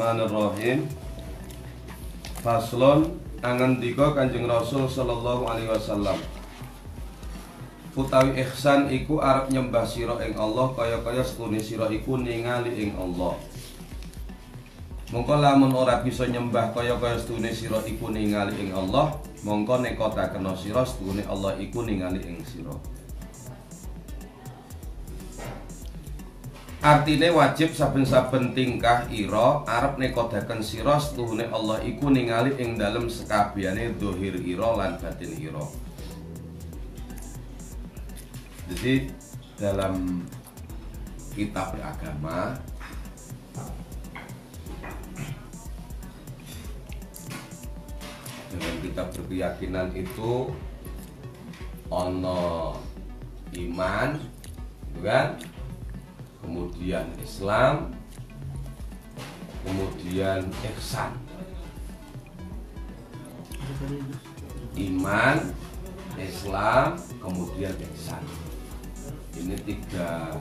Bismillahirrahmanirrahim. Faslon angandika Kanjeng Rasul sallallahu alaihi wasallam. Utawi ihsan iku arep nyembah sira ing Allah kaya-kaya setune sira iku ningali ing Allah. Mongko lamun ora bisa nyembah kaya-kaya setune sira iku ningali ing Allah, mongko nekotaken sira setune Allah iku ningali ing sira. Artine wajib saben-saben tingkah ira arep nekodaken sira setuhune Allah iku ningali ing dalem sekabehane zahir ira lan batin ira. Jadi dalam kitab beragama dalam kitab berkeyakinan itu ono iman, kan? Kemudian Islam, kemudian ihsan. Iman, Islam, kemudian ihsan. Ini tiga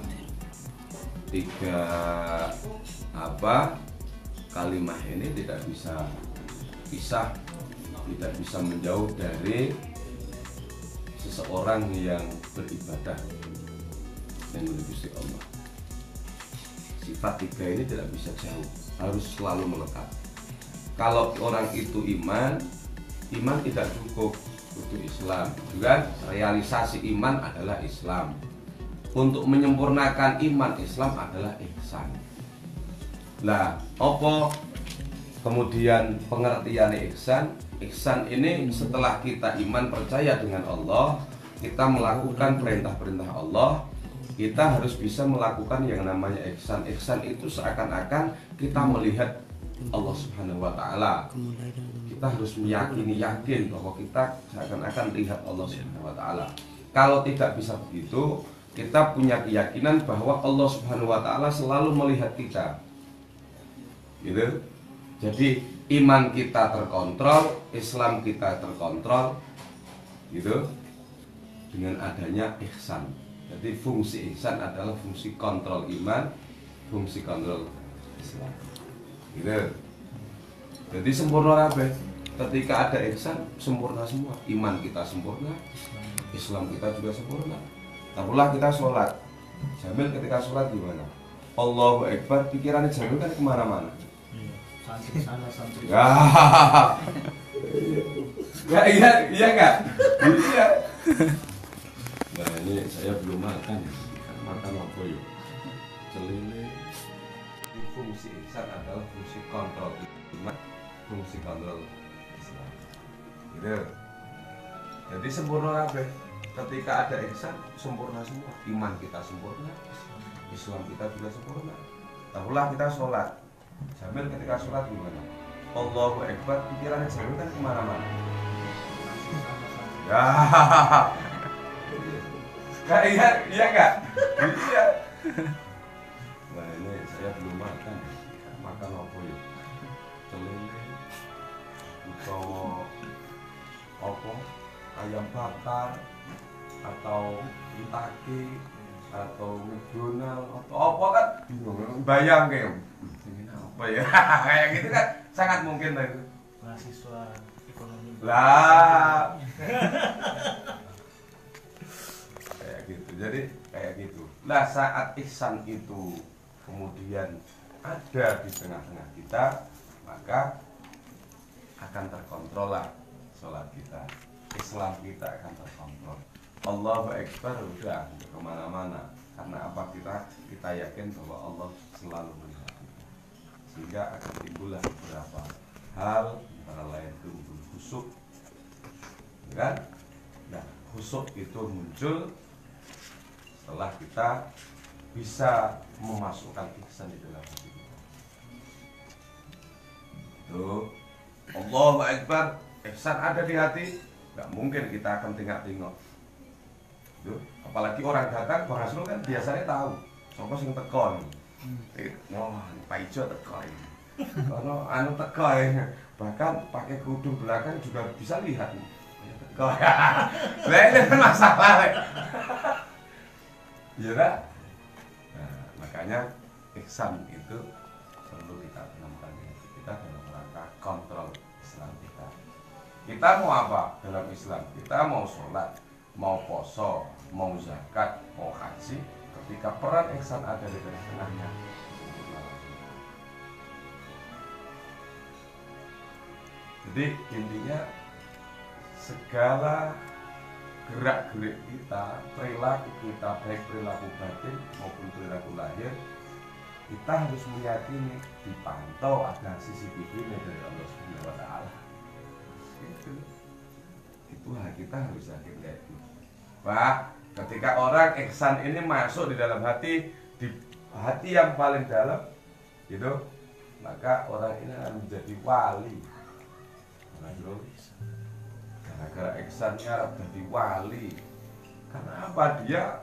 kalimat ini tidak bisa pisah, tidak bisa menjauh dari seseorang yang beribadah dengan Gusti Allah. Sifat tiga ini tidak bisa jauh, harus selalu melekat. Kalau orang itu iman tidak cukup, butuh Islam. Juga realisasi iman adalah Islam. Untuk menyempurnakan iman Islam adalah ihsan. Lah, apa kemudian pengertian ihsan? Ihsan ini setelah kita iman percaya dengan Allah, kita melakukan perintah-perintah Allah, kita harus bisa melakukan yang namanya ihsan. Ihsan itu seakan-akan kita melihat Allah Subhanahu wa taala. Kita harus yakin bahwa kita seakan-akan lihat Allah Subhanahu wa taala. Kalau tidak bisa begitu, kita punya keyakinan bahwa Allah Subhanahu wa taala selalu melihat kita. Gitu. Jadi iman kita terkontrol, Islam kita terkontrol. Gitu. Dengan adanya ihsan. Jadi fungsi ihsan adalah fungsi kontrol iman, fungsi kontrol Islam. Gitu. Jadi sempurna apa? Ketika ada ihsan, sempurna semua. Iman kita sempurna, Islam kita juga sempurna. Taruhlah kita sholat, Jamil ketika sholat gimana? Allahu Akbar, pikirannya Jamil kan kemana-mana. Santri sana, santri sana. Iya nggak? Iya. Nah ini saya belum makan apa yuk? Celile. Fungsi ihsan adalah fungsi kontrol iman, fungsi kontrol Islam. Gitu. Jadi sempurna apa? Ketika ada ihsan sempurna semua. Iman kita sempurna, Islam kita juga sempurna. Tahulah kita sholat. Jamil ketika sholat gimana? Allahu Akbar, pikirannya Jamil kan kemana-mana. Ya. Iya nggak? Iya. Nah ini saya belum makan. Makan apa ya? Celele, utawa apa? Ayam bakar, atau itaki, atau McDonald, atau apa kan? Bingung. Bayang kayak ini apa ya? Kayak gitu kan sangat mungkin lah itu. mahasiswa ekonomi. Lah. Jadi kayak gitu. Nah saat ihsan itu kemudian ada di tengah-tengah kita, maka akan terkontrol lah sholat kita, Islam kita akan terkontrol. Allahu Akbar udah kemana-mana. Karena apa? Kita yakin bahwa Allah selalu melihat kita. Sehingga akan timbullah beberapa hal, antara lain timbul khusyuk, kan? Nah khusyuk itu muncul setelah kita bisa memasukkan ihsan di dalam hati kita. Tuh, Allahu Akbar, ihsan ada di hati, nggak mungkin kita akan tengok-tengok. Tuh, apalagi orang datang, Bang Hasrul kan biasanya tahu, siapa sing tekon. Wah, Pak Ijo tekon. Karena anu tekon, bahkan pakai kerudung belakang juga bisa lihat. Tekon. Lah ini kan masalah. Iya kan? Nah, makanya ihsan itu perlu kita tanamkan. kontrol Islam kita. Kita mau apa dalam Islam? Kita mau sholat, mau poso, mau zakat, mau haji. Ketika peran ihsan ada di tengah-tengahnya, jadi intinya segala gerak-gerik kita, perilaku kita, baik perilaku batin maupun perilaku lahir, kita harus meyakini dipantau, ada CCTV dari Allah Subhanahu wa Ta'ala. Itu kita harus yakin kayak gitu. Pak, ketika orang ihsan ini masuk di dalam hati, di hati yang paling dalam, gitu, maka orang ini akan menjadi wali. Gara-gara ihsannya jadi wali. Karena apa? Dia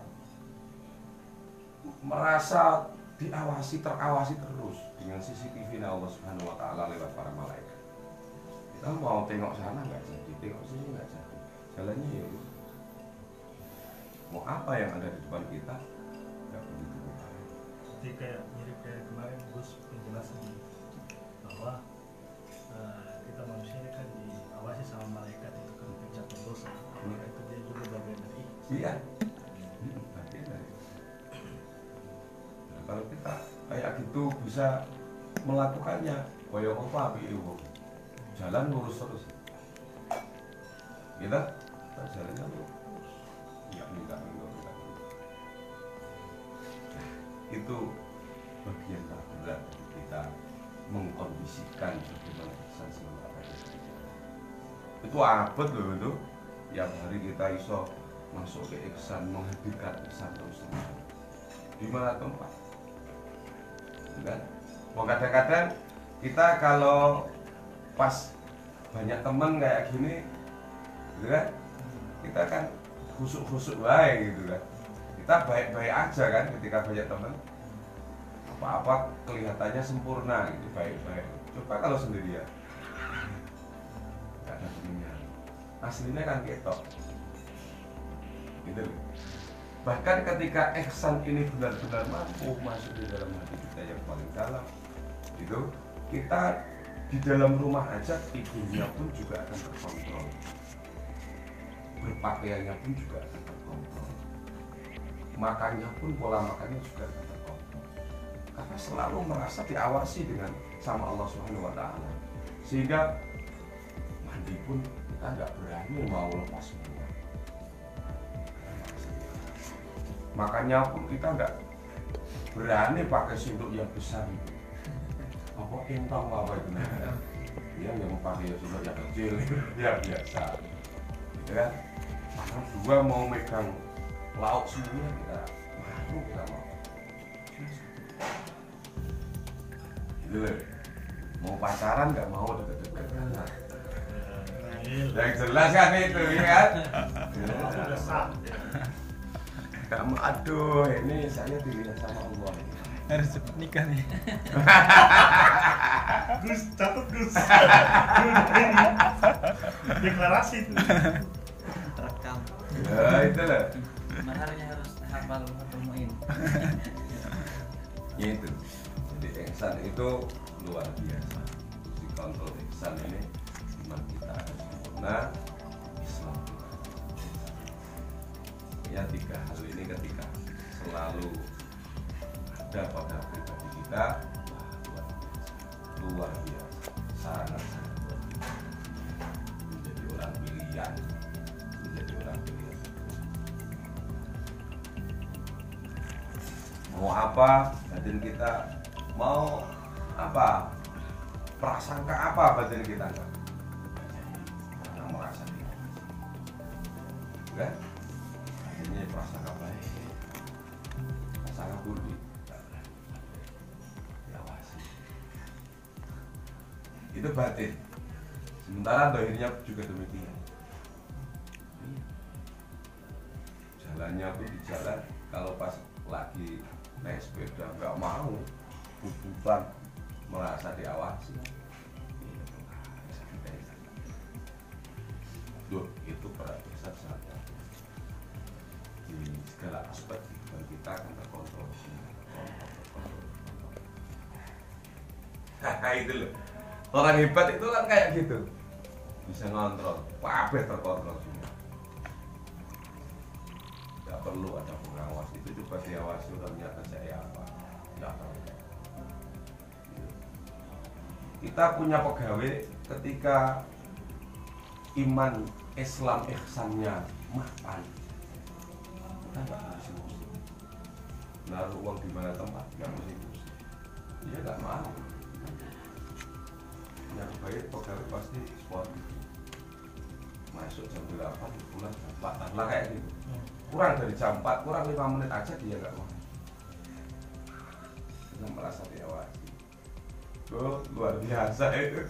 merasa diawasi, terawasi terus dengan CCTV Allah Subhanahu wa Ta'ala lewat para malaikat. Kita mau tengok sana nggak jadi, tengok sini nggak jadi. Jalannya ya itu. Mau apa yang ada di depan kita nggak begitu. Jadi kayak mirip kayak kemarin Gus penjelasan bahwa kita manusia ini kan diawasi sama malaikat itu kan pencabut dosa. Itu dia juga bagian dari. Iya. Bagian dari. Nah, kalau kita kayak gitu bisa melakukannya, koyo apa itu jalan lurus terus. Kita jalannya lurus. Ya enggak. Nah, itu bagian berat kita mengkondisikan bagaimana ihsan selama ada itu abad loh itu. Yang hari kita iso masuk ke ihsan, menghadirkan ihsan terus di mana tempat, kan? Mau kadang-kadang kita kalau pas banyak teman kayak gini, gitu kan? Kita kan khusuk-khusuk baik gitu kan. Kita baik-baik aja kan ketika banyak teman. Apa-apa kelihatannya sempurna gitu, baik-baik. Coba kalau sendirian, nggak ada temennya. Aslinya kan ketok, gitu. Bahkan ketika ihsan ini benar-benar mampu masuk di dalam hati kita yang paling dalam, itu kita di dalam rumah aja tidurnya pun juga akan terkontrol, berpakaiannya pun juga akan terkontrol, makannya pun pola makannya juga akan terkontrol, karena selalu merasa diawasi dengan sama Allah Subhanahu wa Ta'ala. Sehingga mandi pun kita nggak berani mau lepas semua, makannya pun kita nggak berani pakai sendok yang besar itu, apa entong apa itu ya, yang pakai sendok yang kecil ya biasa, gitu kan. Karena dua mau megang lauk semuanya kita malu, kita mau gitu loh. Mau pacaran nggak mau deket-deket kan, yang jelas kan itu ya kan. Kamu aduh ini saya dilihat sama Allah, harus cepat nikah nih. Gus, catat Gus. Deklarasi itu. Terekam. ya itu loh. Maharnya harus hafal temuin. Ya itu, jadi ihsan itu luar biasa. Di kontrol ihsan ini iman kita harus sempurna, Islam kita. Ya tiga hal ini ketika selalu ada pada pribadi kita, luar biasa, sangat luar biasa. Menjadi orang pilihan, menjadi orang pilihan. Mau apa batin kita, mau apa prasangka apa batin kita enggak, karena merasa dia kan akhirnya prasangka baik, prasangka buruk diawasi, itu batin. Sementara dohirnya juga demikian, jalannya pun di jalan, kalau pas lagi naik sepeda nggak mau, bubutan, merasa diawasi. Duh, itu perasaan sangat di segala aspek dan kita akan terkontrol. Itu loh. Orang hebat itu kan kayak gitu, bisa ngontrol, kabeh terkontrol semua. Tidak perlu ada pengawas, itu coba diawasi orangnya kerja apa, tidak perlu. Kita punya pegawai ketika iman Islam ihsannya mapan, kita nggak pusing-pusing. Naruh uang di mana tempat nggak pusing-pusing. Dia nggak mau. Yang baik pegawai pasti sportif. Masuk jam 8, pulang jam 4 lah kayak gitu. Kurang dari jam 4, kurang 5 menit aja dia nggak mau. Dia merasa diawasi. Oh, luar biasa itu.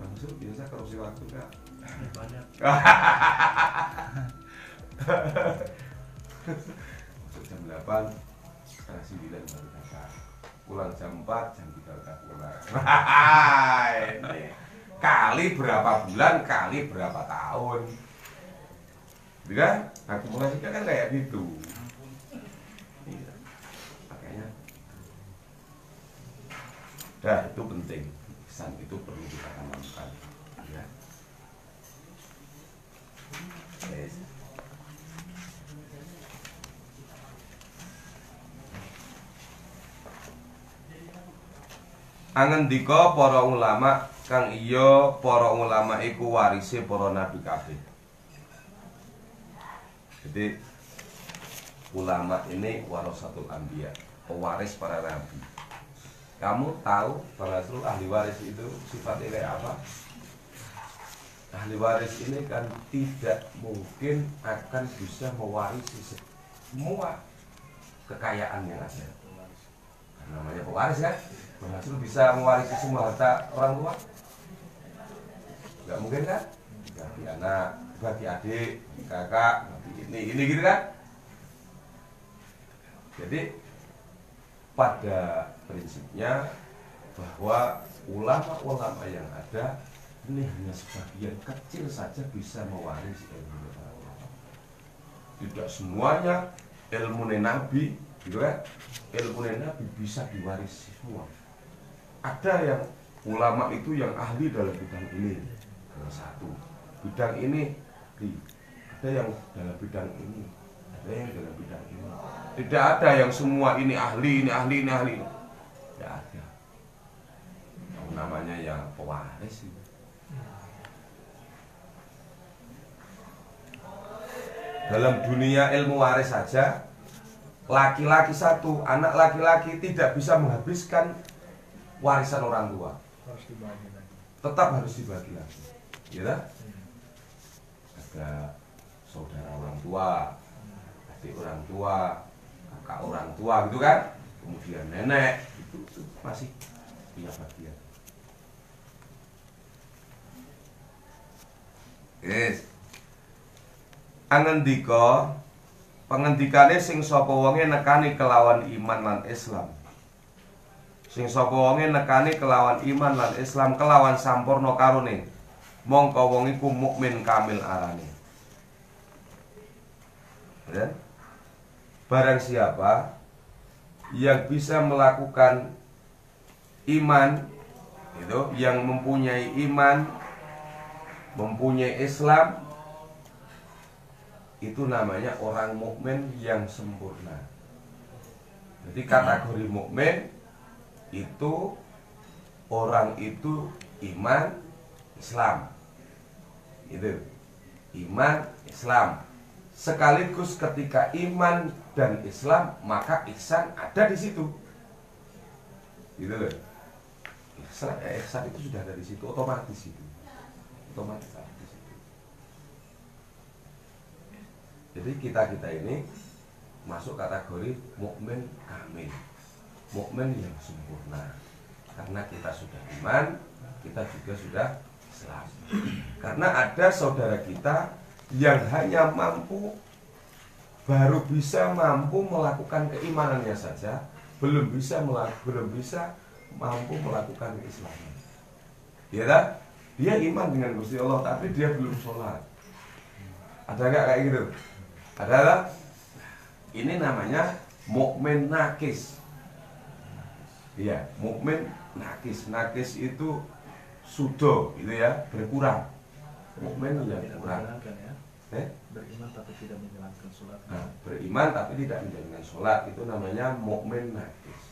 Bang Sur biasa korupsi waktu nggak? Banyak. Masuk jam 8, setengah 9 baru datang. Pulang jam 4, jam 3 udah pulang. Ini kali berapa bulan, kali berapa tahun. Gitu kan? Akumulasinya kan kayak gitu. Iya. Makanya itu penting. Ihsan itu perlu kita tanamkan. Ya. Yes. Angendika para ulama kang iya para ulama iku warise para nabi kabeh. Jadi ulama ini warasatul anbiya, pewaris para nabi. Kamu tahu Bang Asrul ahli waris itu sifatnya kayak apa? Ahli waris ini kan tidak mungkin akan bisa mewarisi semua kekayaan yang ada. Namanya pewaris kan? Bang Asrul bisa mewarisi semua harta orang tua? Gak mungkin kan? Bagi anak, bagi adik, bagi kakak, bagi ini gitu kan? Jadi pada prinsipnya bahwa ulama-ulama yang ada ini hanya sebagian kecil saja bisa mewarisi ilmu agama. Tidak semuanya ilmu Nabi, gitu kan? Ilmu Nabi bisa diwarisi semua. Ada yang ulama itu yang ahli dalam bidang ini, satu bidang ini, ada yang dalam bidang ini, ada yang dalam bidang ini. Tidak ada yang semua ini ahli, ini ahli, ini ahli. Tidak ada. Namanya yang pewaris. Dalam dunia ilmu waris saja, laki-laki satu, anak laki-laki tidak bisa menghabiskan warisan orang tua. Harus dibagi lagi. Tetap harus dibagi lagi. Ya, ada saudara orang tua, adik orang tua, kakak orang tua gitu kan. Kemudian nenek itu masih punya bagian. Yes. Angendika pengendikane sing sapa wonge nekani kelawan iman lan Islam. Sing sapa wonge nekani kelawan iman lan Islam kelawan sampurna karone, mongko wong iku mukmin kamil arane. Ya? Barang siapa yang bisa melakukan iman itu, yang mempunyai iman, mempunyai Islam, itu namanya orang mukmin yang sempurna. Jadi kategori mukmin itu orang itu iman, Islam. Itu iman, Islam. Sekaligus ketika iman dan Islam, maka ihsan ada di situ. Gitu loh. Ihsan itu sudah ada di situ, otomatis itu. Otomatis ada di situ. Jadi kita ini masuk kategori mukmin kamil, mukmin yang sempurna. Karena kita sudah iman, kita juga sudah Islam. Karena ada saudara kita yang hanya baru bisa mampu melakukan keimanannya saja, belum bisa mampu melakukan keislaman. Ya kan? Dia iman dengan Gusti Allah, tapi dia belum sholat. Ada nggak kayak gitu? Ada nggak? Ini namanya mukmin nakis. Iya, mukmin nakis. Nakis itu sudo itu ya, berkurang. Mukmin ya tidak kurang. menjalankan ya. Beriman tapi tidak menjalankan sholat. Nah, beriman tapi tidak menjalankan sholat itu namanya mukmin naqis.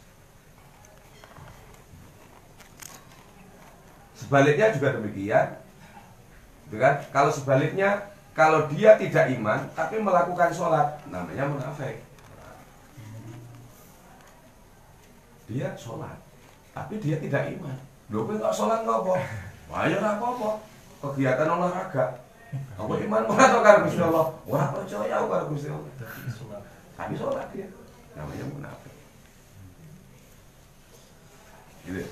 Sebaliknya juga demikian, gitu kan? Kalau sebaliknya, kalau dia tidak iman tapi melakukan sholat, namanya munafik. Dia sholat, tapi dia tidak iman. Loh, kok nggak sholat nggak apa? Wah, ya nggak apa-apa. Kegiatan olahraga. Aku iman orang atau karo Gusti Allah? Ora percaya aku karo Gusti Allah. Tapi sholat. Tapi sholat dia, namanya munafik. Gitu.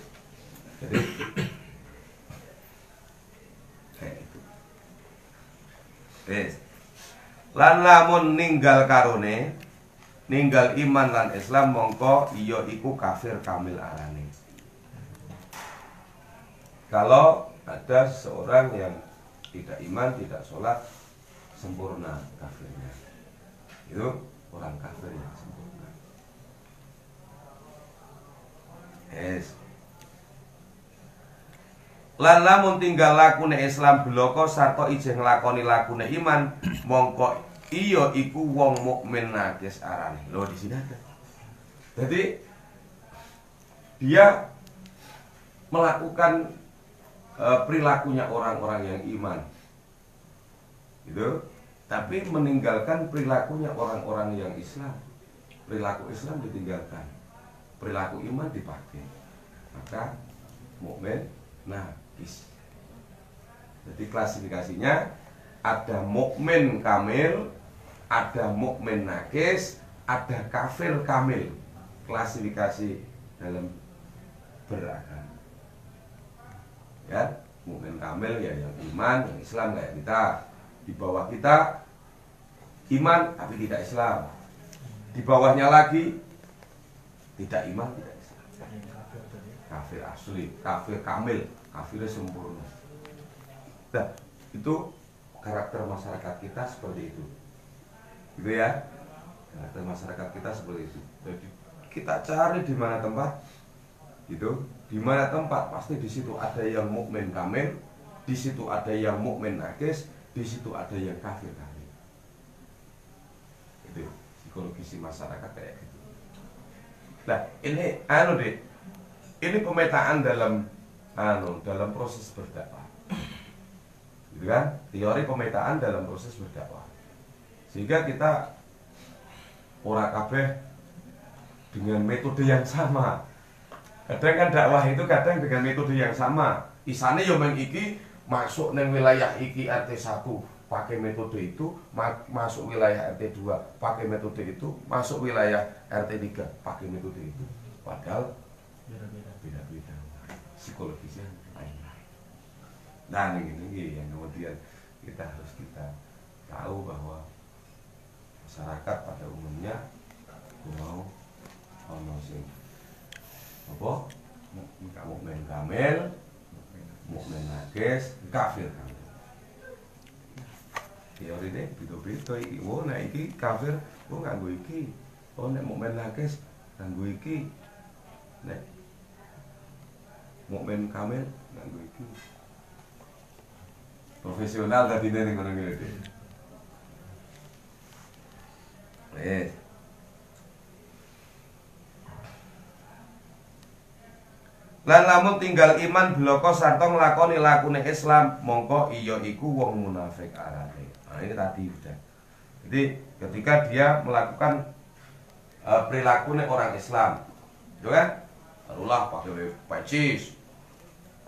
Jadi kayak itu. Lan lamun ninggal karone, ninggal iman lan Islam mongko iya iku kafir kamil arane. Kalau ada seorang yang tidak iman, tidak sholat, sempurna kafirnya. Itu orang kafir yang sempurna. Lan lamun tinggal lakune Islam bloko sarta ijeh nglakoni lakune iman, mongko iya iku wong mukmin nakis arane. Loh di sini ada. Jadi dia melakukan perilakunya orang-orang yang iman, gitu. Tapi meninggalkan perilakunya orang-orang yang Islam. Perilaku Islam ditinggalkan, perilaku iman dipakai. Maka mukmin naqis. Jadi klasifikasinya ada mukmin kamil, ada mukmin naqis, ada kafir kamil. Klasifikasi dalam beragama. Ya, mukmin kamil ya yang iman, yang Islam kayak kita. Di bawah kita iman tapi tidak Islam. Di bawahnya lagi tidak iman, tidak Islam. Kafir asli, kafir kamil, kafirnya sempurna. Nah, itu karakter masyarakat kita seperti itu. Gitu ya. Karakter masyarakat kita seperti itu. Jadi kita cari di mana tempat gitu. Di mana tempat pasti di situ ada yang mukmin kamil, di situ ada yang mukmin naqis, di situ ada yang kafir kamil. Itu psikologis masyarakat kayak gitu. Nah, ini ini pemetaan dalam dalam proses berdakwah. Gitu kan? Teori pemetaan dalam proses berdakwah. Sehingga kita ora kabeh dengan metode yang sama. Kadang kan dakwah itu kadang dengan metode yang sama. Isane yo meng iki masuk neng wilayah iki RT 1 pakai metode itu, masuk wilayah RT 2 pakai metode itu, masuk wilayah RT 3 pakai metode itu. Padahal beda-beda. Psikologisnya lain. Nah, ini yang kemudian kita harus tahu bahwa masyarakat pada umumnya mau sing apa? Mukmin kamil, mukmin naqis, kafir kamil. Teori ini beda-beda iki. Oh, nek iki kafir, oh nganggo iki. Oh, nek mukmin naqis nganggo iki. Nek mukmin kamil nganggo iki. Profesional dadine ning ngono iki. Lan lamun tinggal iman bloko sarta nglakoni lakune Islam, mongko iya iku wong munafik arane. Nah, ini tadi udah. Jadi ketika dia melakukan perilakunya orang Islam, gitu kan? Taruhlah pakai pecis,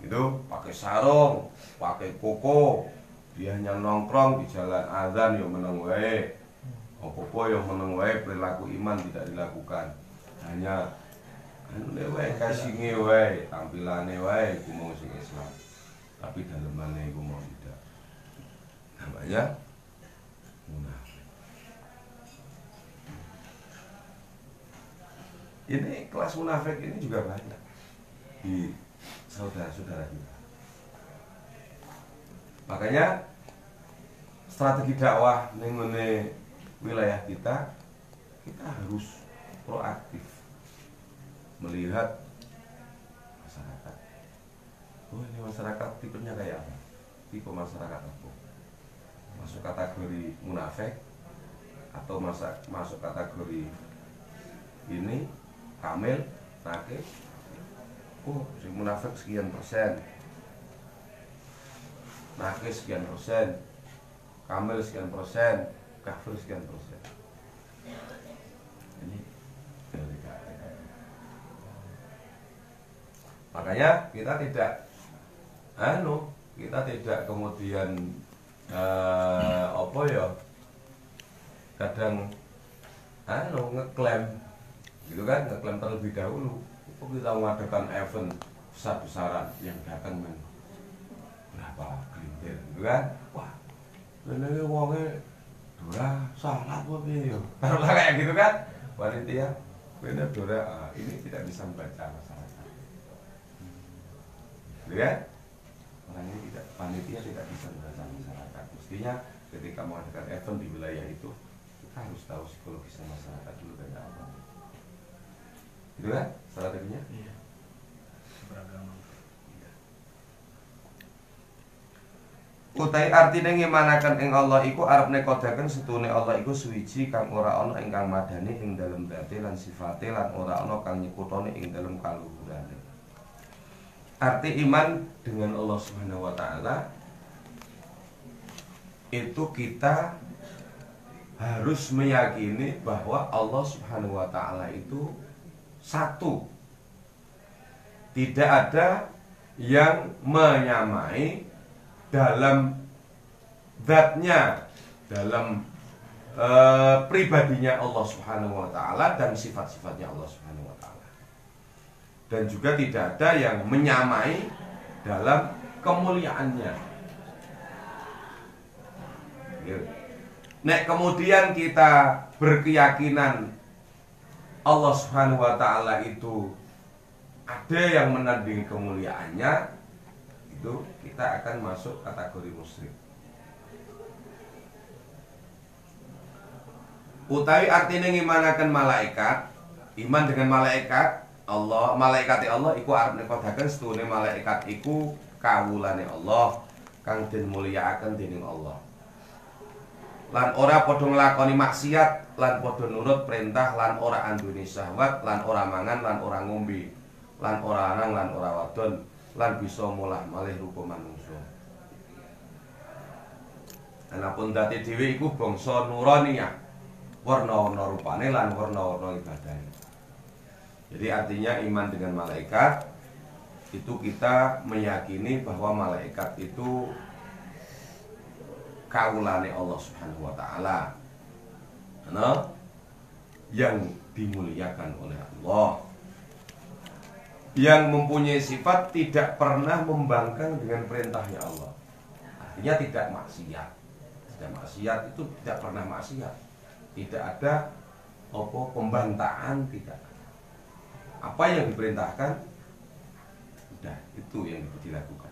gitu, pakai sarung, pakai koko, dia hanya nongkrong di jalan azan yang meneng wae, opo-opo yang meneng wae, perilaku iman tidak dilakukan, hanya anu wae kasinge wae, tampilane wae iku mau sing Islam. Tapi dalemane iku mau tidak. Namanya munafik. Ini kelas munafik ini juga banyak di saudara-saudara kita. Makanya strategi dakwah ning wilayah kita harus proaktif melihat masyarakat. oh ini masyarakat tipenya kayak apa, tipe masyarakat apa, masuk kategori munafik atau masuk kategori ini kamil nakif. Oh si munafik sekian persen, nakif sekian persen, kamil sekian persen, kafir sekian persen. Ini makanya kita tidak kita tidak kemudian apa ya, kadang ngeklaim gitu kan, ngeklaim terlebih dahulu. Kita mengadakan event besar-besaran yang datang berapa gelintir gitu kan, wah ini wongnya Dora salah apa ya, taruhlah kayak gitu kan, panitia bener Dora ini tidak bisa membaca masyarakat gitu kan, orang ini tidak, panitia tidak bisa membaca masyarakat. Mestinya ketika mengadakan event di wilayah itu kita harus tahu psikologis masyarakat dulu kayak apa gitu kan, strateginya. Iya. Beragama. Utai artine ngimanaken ing Allah iku arep nekodaken setune Allah iku suwiji kang ora ana ingkang madani ing dalem dzate lan sifate lan ora ana kang nyekutone ing dalem kaluhurane. Arti iman dengan Allah Subhanahu wa taala itu kita harus meyakini bahwa Allah Subhanahu wa taala itu satu. Tidak ada yang menyamai dalam zatnya, dalam pribadinya Allah Subhanahu wa taala dan sifat-sifatnya Allah Subhanahu wa taala. Dan juga tidak ada yang menyamai dalam kemuliaannya. Nek kemudian kita berkeyakinan Allah Subhanahu wa taala itu ada yang menandingi kemuliaannya, itu kita akan masuk kategori musyrik. Utawi artinya ngimanaken malaikat, iman dengan malaikat Allah, malaikate Allah iku arep nekodaken setune malaikat iku kawulane Allah kang den mulyakaken dening Allah. Lan ora padha nglakoni maksiat, lan padha nurut perintah, lan ora andune syahwat, lan ora mangan, lan ora ngombe, lan ora lanang, lan ora wadon, lan bisa mulah malih rupa manungsa. Anapun dadi dhewe iku bangsa nuraniyah, warna-warna rupane lan warna-warna ibadahe. Jadi artinya iman dengan malaikat itu kita meyakini bahwa malaikat itu kawulane Allah Subhanahu wa taala, yang dimuliakan oleh Allah, yang mempunyai sifat tidak pernah membangkang dengan perintahnya Allah. Artinya tidak maksiat. Tidak maksiat itu tidak pernah maksiat. Tidak ada pembantahan, tidak. Apa yang diperintahkan, udah itu yang dilakukan.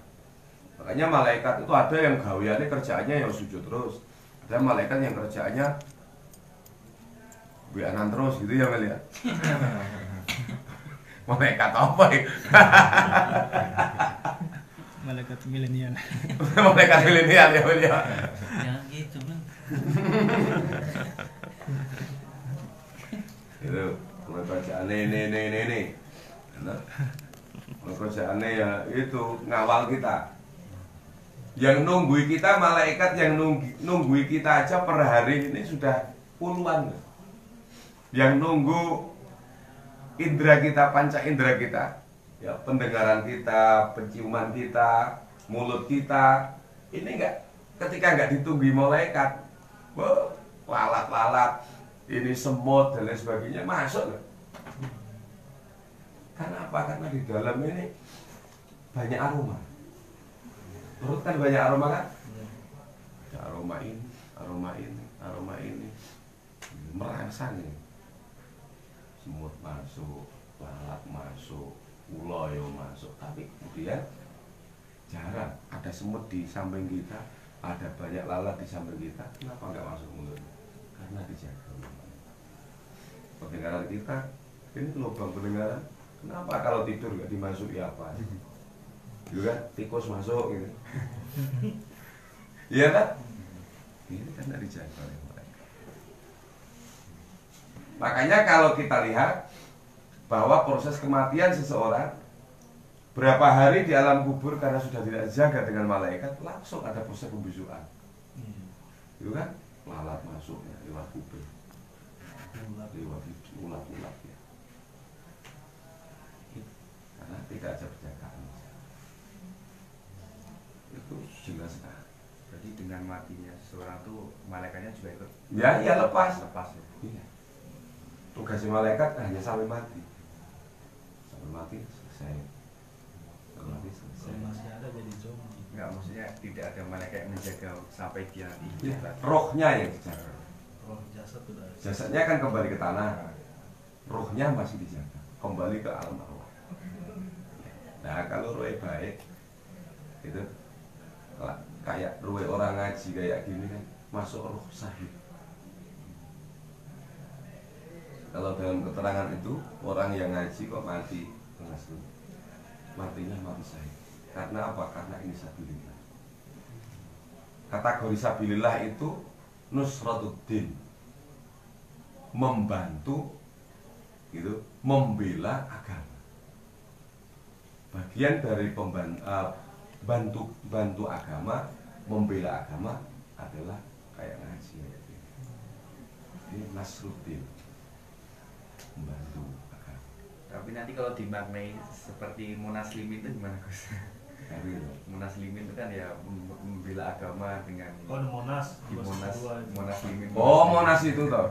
Makanya malaikat itu ada yang gaweannya kerjaannya yang sujud terus, ada malaikat yang kerjaannya bianan terus gitu ya Mel ya. Malaikat apa ya? Malaikat milenial. Malaikat milenial ya Mel ya. Jangan gitu bang. Itu kerjaannya ini. Kerjaannya ya itu ngawal kita. Yang nunggui kita, malaikat yang nunggui kita aja per hari ini sudah puluhan. Yang nunggu indera kita, panca indera kita, ya pendengaran kita, penciuman kita, mulut kita, ini ketika nggak ditunggu malaikat, lalat-lalat, ini semut dan lain sebagainya masuk. Karena apa? Karena di dalam ini banyak aroma. Perut kan banyak aroma kan? Ada aroma ini, merangsang ini. Semut masuk, lalat masuk, uloyo masuk. Tapi kemudian jarang ada semut di samping kita, ada banyak lalat di samping kita. Kenapa nggak masuk mulut? Karena dijaga. Pendengaran kita, ini lubang pendengaran. Kenapa kalau tidur nggak dimasuki apa? gitu kan, tikus masuk gitu. Iya kan? Ini kan dari jaga oleh mereka. Makanya kalau kita lihat bahwa proses kematian seseorang berapa hari di alam kubur karena sudah tidak dijaga dengan malaikat, langsung ada proses pembusukan. Gitu kan? Lalat masuknya lewat kuping, lewat ulat-ulat ya. Karena tidak ada penjagaan. Itu jelas sekali. Jadi dengan matinya seseorang tuh malaikatnya juga ikut. Ya, iya lepas. Lepas ya. Iya. Tugasnya malaikat hanya sampai mati. Sampai mati selesai. Sampai mati selesai. Kalau masih ada jadi zombie. Enggak, maksudnya tidak ada malaikat yang menjaga sampai dia nanti. Ya, rohnya yang dijaga. Roh jasad sudah. Jasadnya kan kembali ke tanah. Rohnya masih dijaga. Kembali ke alam arwah. Nah, kalau roh baik itu kayak roh orang ngaji kayak gini kan masuk roh sahih. Kalau dalam keterangan itu orang yang ngaji kok mati langsung matinya mati sahih. Karena apa? Karena ini sabilillah. Kategori sabilillah itu nusratuddin, membantu gitu, membela agama. Bagian dari bantu agama, membela agama adalah kayak ngaji kayak gini. Ini nasruddin, membantu agama. Tapi nanti kalau dimaknai seperti munaslimin itu gimana Gus? Munaslimin itu kan ya membela agama dengan Oh, di Monas. di Monaslimin. Oh, Monas itu toh.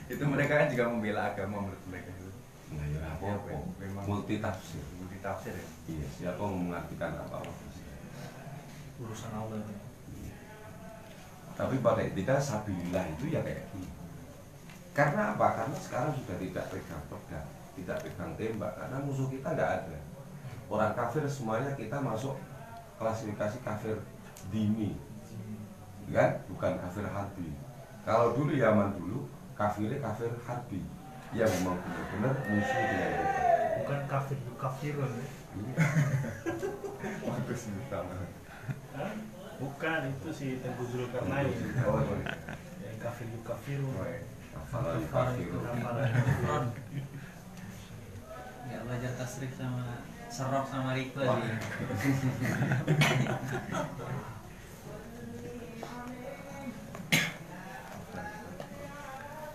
Itu mereka kan juga membela agama menurut mereka itu. Nah, ya apa? Memang Multi tafsir. multi tafsir ya. Iya, siapa mengartikan apa-apa. Urusan Allah ini. Tapi pada etika sabilillah itu ya kayak gini. Karena apa? Karena sekarang sudah tidak pegang pedang, tidak pegang tembak, karena musuh kita nggak ada. Orang kafir semuanya kita masuk klasifikasi kafir dini, kan? Bukan kafir harbi. Kalau dulu Yaman dulu kafirnya kafir harbi, yang memang benar-benar musuh dengan kita. Bukan kafirun ya. Bagus sama. Hah? Bukan, itu si Tengku Zulkarnain. Oh, Yang kafirun. Kafaran kafir. Nggak belajar tasrif sama serok sama Riko Wah. sih.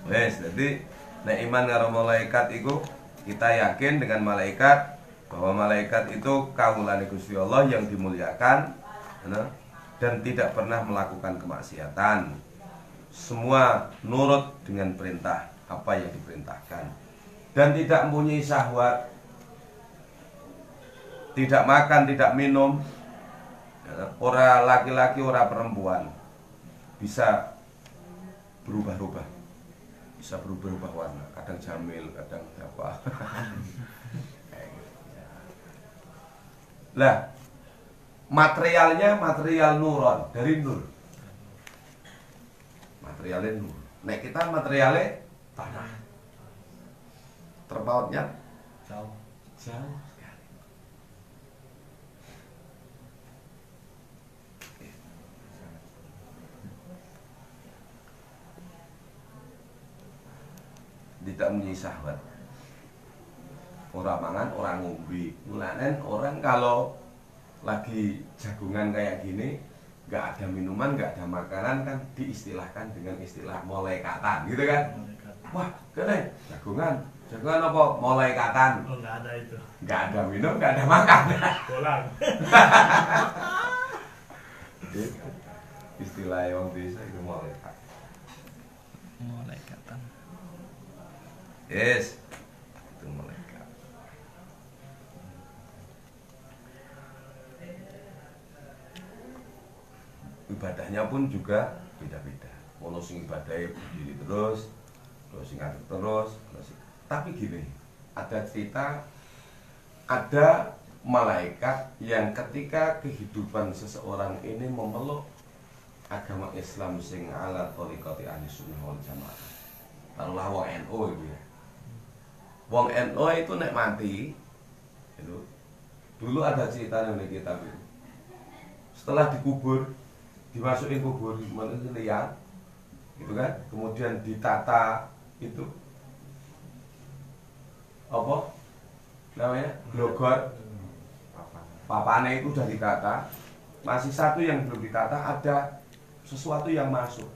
Wes, jadi nek iman karo malaikat itu kita yakin dengan malaikat bahwa malaikat itu kaulane Gusti Allah yang dimuliakan, dan tidak pernah melakukan kemaksiatan. Semua nurut dengan perintah apa yang diperintahkan dan tidak mempunyai syahwat, tidak makan, tidak minum, ora laki-laki, ora perempuan, bisa berubah-ubah, bisa berubah-ubah warna, kadang jamil, kadang apa. Lah, materialnya material nuron, dari nur. Materialnya nur. Nek kita materialnya tanah. Terpautnya Jauh. jauh. Tidak mempunyai syahwat, orang mangan, orang ngombe. Mulane orang kalau lagi jagungan kayak gini, nggak ada minuman, nggak ada makanan, kan diistilahkan dengan istilah molaikatan, gitu kan? Wah, keren, jagungan apa? Molaikatan. Oh, nggak ada itu. Nggak ada minum, nggak ada makan. Pulang. Istilah yang desa itu malaikat. Malaikatan. Yes, itu malaikat. Ibadahnya pun juga beda-beda. Ono sing ibadahnya berdiri terus, ono sing ngadeg terus, tapi gini, ada cerita, ada malaikat yang ketika kehidupan seseorang ini memeluk agama Islam sing ala thariqati ahlussunnah wal jamaah. Taruhlah wong NU itu ya. Wong NU itu nek mati itu Dulu ada ceritanya nih kita. Setelah dikubur, dimasukin kubur liang, gitu kan? Kemudian ditata itu apa namanya, glogor, papane itu udah ditata. Masih satu yang belum ditata, ada sesuatu yang masuk.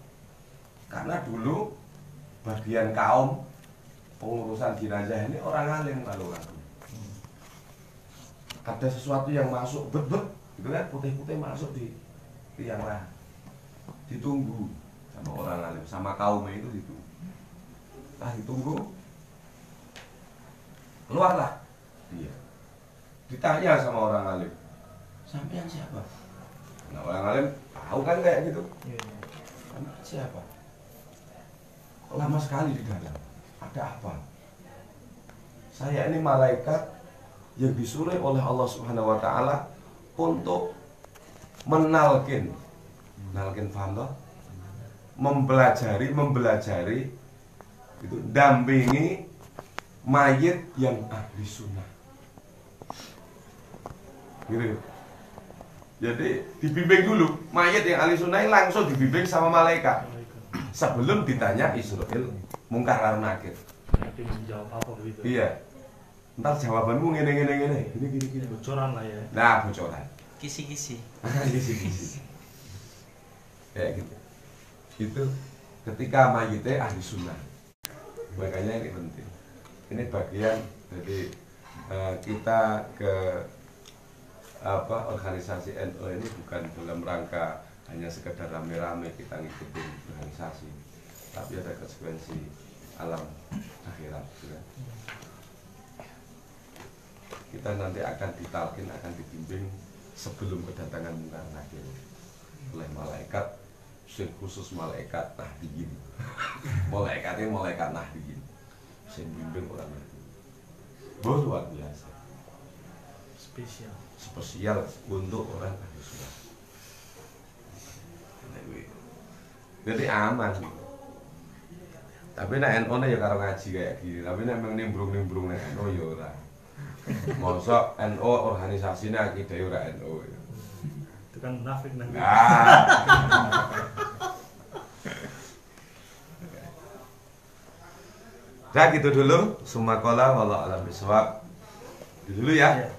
Karena dulu bagian kaum pengurusan jenazah ini orang alim kalau ada sesuatu yang masuk, bet gitu kan, putih-putih masuk di tiang lah, ditunggu sama orang alim, sama kaumnya itu ditunggu. Nah ditunggu, keluarlah dia, ditanya sama orang alim, sampean siapa? Nah orang alim tahu kan kayak gitu, sampean siapa? Lama sekali di dalam, ada apa? Saya ini malaikat yang disuruh oleh Allah Subhanahu wa Ta'ala untuk menalkin paham toh? Mempelajari itu, dampingi mayit yang ahli sunnah gitu. Jadi dibimbing dulu, mayit yang ahli sunnah langsung dibimbing sama malaikat sebelum ditanya Israil Mungkar dan Nakir. Nanti menjawab apa begitu? Iya. Ntar jawabanmu gini. Bocoran lah ya. Nah, bocoran. Kisi-kisi. Kisi-kisi. Kayak gitu. Itu ketika mayitnya ahli sunnah. Makanya ini penting. Ini bagian dari kita ke organisasi NU ini bukan dalam rangka hanya sekedar rame-rame kita ngikutin organisasi, tapi ada konsekuensi alam akhirat gitu. Kita nanti akan ditalkin, akan dibimbing sebelum kedatangan Mungkar Nakir oleh malaikat, khusus malaikat nahdiyin. Malaikatnya malaikat nahdiyin, yang bimbing orang itu. Luar biasa. Spesial untuk orang ahli sunnah. Jadi aman. Tapi nek NU ya karo ngaji kayak gini. Tapi nek nimbrung-nimbrung nek NU ya ora. Mosok NU organisasine akidah ora NU. Itu kan munafik nanti. Nah. Nah gitu dulu. Sumakola wallahu a'lam bishawab. Dulu ya.